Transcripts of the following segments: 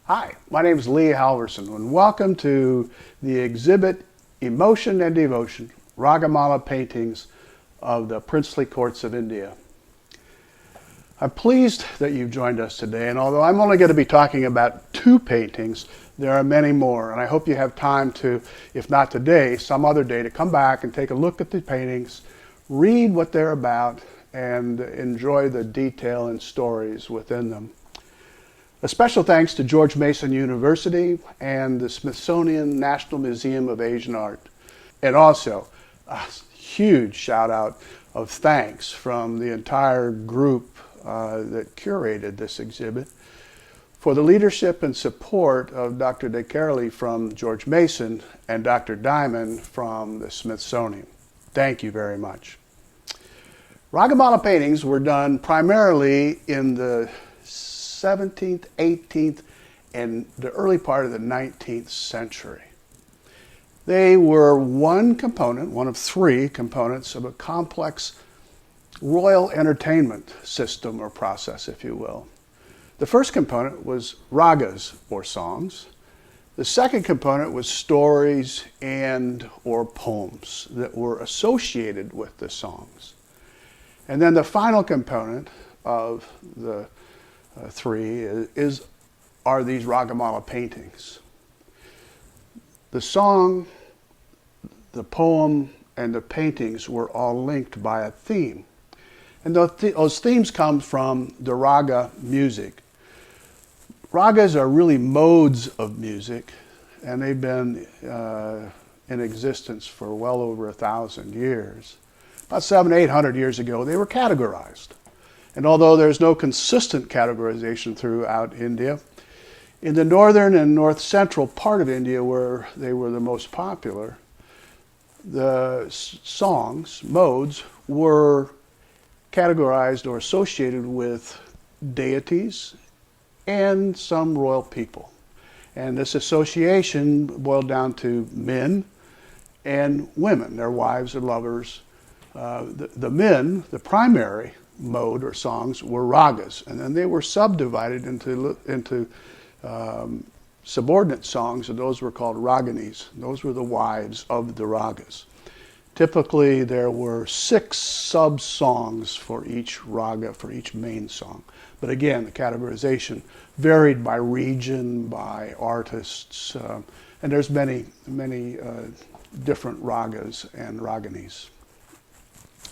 Hi, my name is Lee Halverson, and welcome to the exhibit Emotion and Devotion, Ragamala Paintings of the Princely Courts of India. I'm pleased that you've joined us today, and although I'm only going to be talking about two paintings, there are many more, and I hope you have time to, if not today, some other day, to come back and take a look at the paintings, read what they're about, and enjoy the detail and stories within them. A special thanks to George Mason University and the Smithsonian National Museum of Asian Art. And also a huge shout out of thanks from the entire group that curated this exhibit for the leadership and support of Dr. DeCaroli from George Mason and Dr. Diamond from the Smithsonian. Thank you very much. Ragamala paintings were done primarily in the 17th, 18th, and the early part of the 19th century. They were one of three components of a complex royal entertainment system or process, if you will. The first component was ragas, or songs. The second component was stories and or poems that were associated with the songs. And then the final component of the three are these Ragamala paintings. The song, the poem, and the paintings were all linked by a theme. And those themes come from the raga music. Ragas are really modes of music, and they've been in existence for well over 1,000 years. About 700-800 years ago, they were categorized. And although there's no consistent categorization throughout India, in the northern and north central part of India where they were the most popular, the songs, modes, were categorized or associated with deities and some royal people. And this association boiled down to men and women, their wives or lovers. The men, the primary mode or songs, were ragas, and then they were subdivided into subordinate songs, and those were called Raginis. Those were the wives of the ragas. Typically there were 6 sub-songs for each raga, for each main song. But again, the categorization varied by region, by artists, and there's many different ragas and Raginis.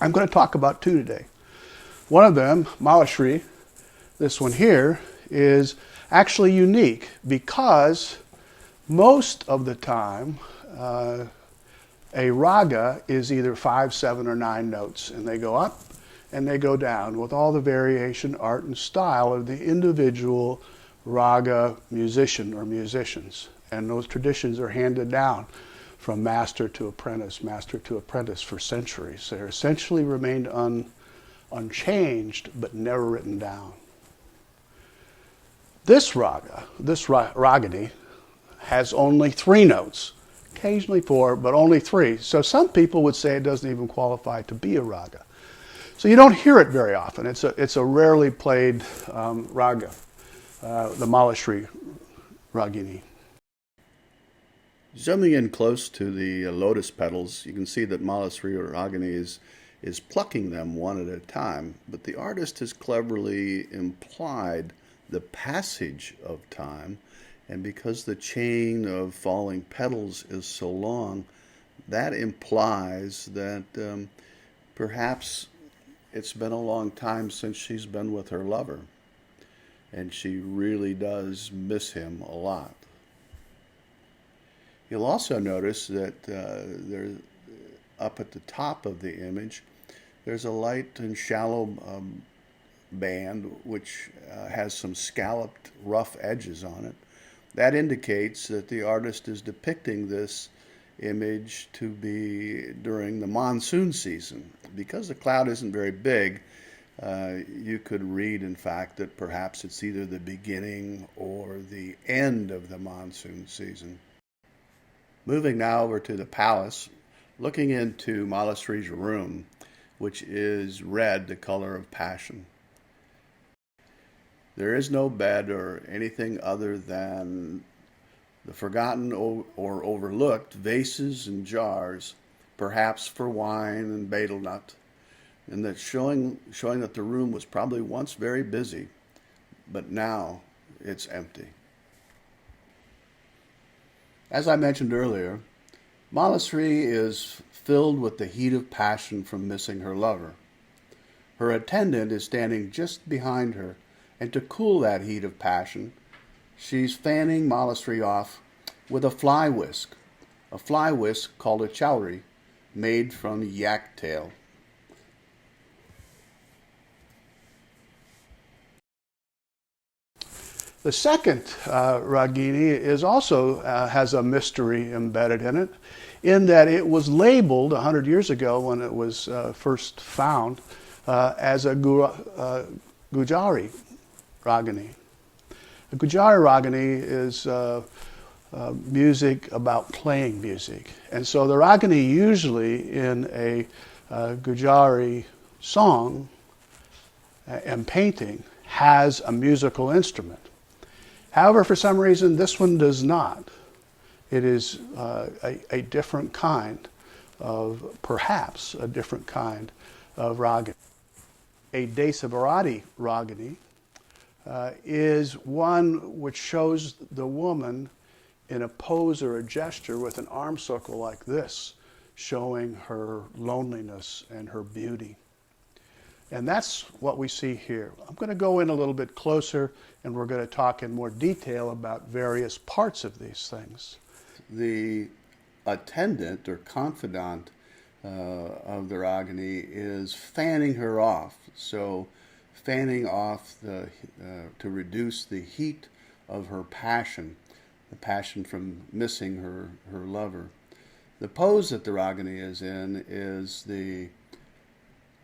I'm going to talk about 2 today. One of them, Malsri, this one here, is actually unique because most of the time a raga is either 5, 7, or 9 notes, and they go up and they go down with all the variation, art, and style of the individual raga musician or musicians. And those traditions are handed down from master to apprentice for centuries. They're essentially remained unchanged, but never written down. This raga, this Ragini, has only 3 notes, occasionally 4, but only 3. So some people would say it doesn't even qualify to be a raga. So you don't hear it very often. It's a rarely played raga, the Malsri Ragini. Zooming in close to the lotus petals, you can see that Malsri Ragini is plucking them one at a time, but the artist has cleverly implied the passage of time, and because the chain of falling petals is so long, that implies that perhaps it's been a long time since she's been with her lover, and she really does miss him a lot. You'll also notice that there, up at the top of the image, there's a light and shallow band which has some scalloped rough edges on it. That indicates that the artist is depicting this image to be during the monsoon season. Because the cloud isn't very big, you could read, in fact, that perhaps it's either the beginning or the end of the monsoon season. Moving now over to the palace, looking into Malsri's room, which is red, the color of passion. There is no bed or anything other than the forgotten or overlooked vases and jars, perhaps for wine and betel nut, and that showing that the room was probably once very busy, but now it's empty. As I mentioned earlier, Malsri is filled with the heat of passion from missing her lover. Her attendant is standing just behind her, and to cool that heat of passion, she's fanning Malsri off with a fly whisk called a chowri, made from yak tail. The second Ragini is also has a mystery embedded in that it was labeled 100 years ago when it was first found as a Gujari Ragini. A Gujari Ragini is music about playing music. And so the Ragini usually in a Gujari song and painting has a musical instrument. However, for some reason, this one does not. It is a different kind of, perhaps a different kind of Ragini. A Desavarati Ragini is one which shows the woman in a pose or a gesture with an arm circle like this, showing her loneliness and her beauty. And that's what we see here. I'm going to go in a little bit closer, and we're going to talk in more detail about various parts of these things. The attendant or confidant of the Ragini is fanning her off. So fanning off to reduce the heat of her passion, the passion from missing her lover. The pose that the Ragini is in is the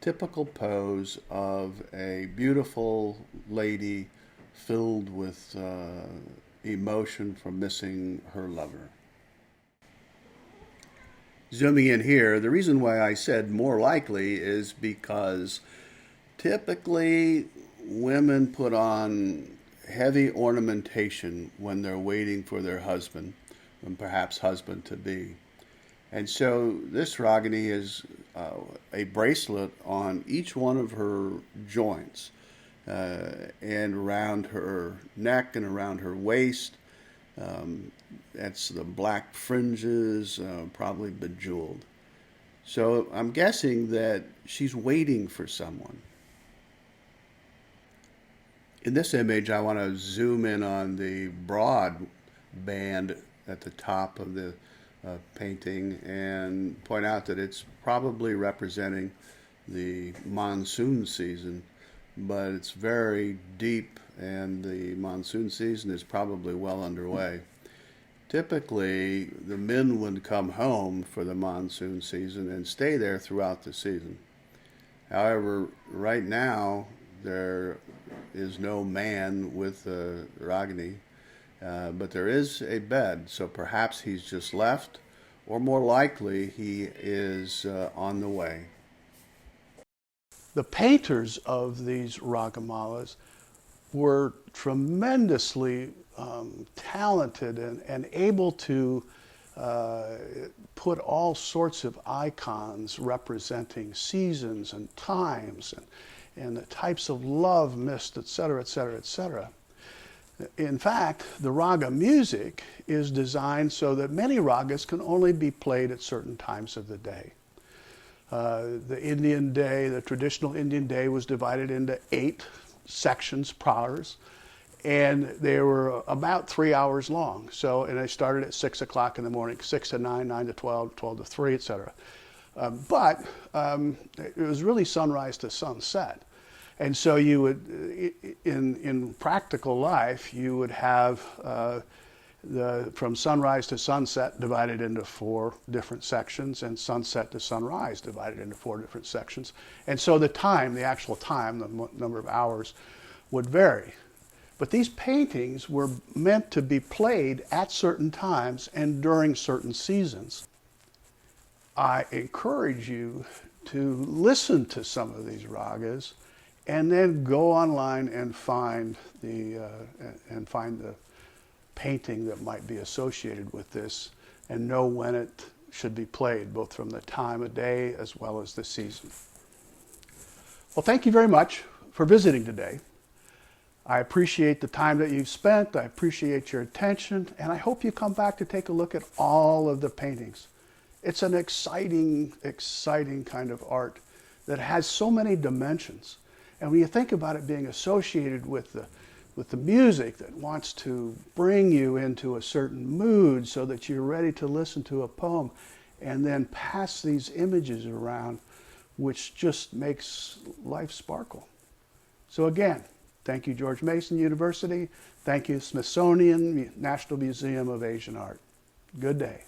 typical pose of a beautiful lady filled with emotion from missing her lover. Zooming in here, the reason why I said more likely is because typically women put on heavy ornamentation when they're waiting for their husband, and perhaps husband-to-be. And so this Ragini is a bracelet on each one of her joints and around her neck and around her waist. That's the black fringes, probably bejeweled. So I'm guessing that she's waiting for someone. In this image, I want to zoom in on the broad band at the top of the painting and point out that it's probably representing the monsoon season, but it's very deep and the monsoon season is probably well underway. Typically, the men would come home for the monsoon season and stay there throughout the season. However, right now, there is no man with the Ragini, but there is a bed, so perhaps he's just left, or more likely, he is on the way. The painters of these Ragamalas were tremendously talented and able to put all sorts of icons representing seasons and times and the types of love missed, etc., etc., etc. In fact, the raga music is designed so that many ragas can only be played at certain times of the day. The Indian day, the traditional Indian day, was divided into 8 sections, prahars, and they were about 3 hours long. So, and they started at 6 o'clock in the morning, 6 to 9, 9 to 12, 12 to 3, etc. But it was really sunrise to sunset. And so you would, in practical life, you would have from sunrise to sunset divided into 4 different sections, and sunset to sunrise divided into 4 different sections. And so the time, the actual time, the number of hours would vary. But these paintings were meant to be played at certain times and during certain seasons. I encourage you to listen to some of these ragas and then go online and find the painting that might be associated with this, and know when it should be played, both from the time of day as well as the season. Well, thank you very much for visiting today. I appreciate the time that you've spent. I appreciate your attention, and I hope you come back to take a look at all of the paintings. It's an exciting, exciting kind of art that has so many dimensions. And when you think about it being associated with the music that wants to bring you into a certain mood so that you're ready to listen to a poem, and then pass these images around, which just makes life sparkle. So again, thank you, George Mason University. Thank you, Smithsonian National Museum of Asian Art. Good day.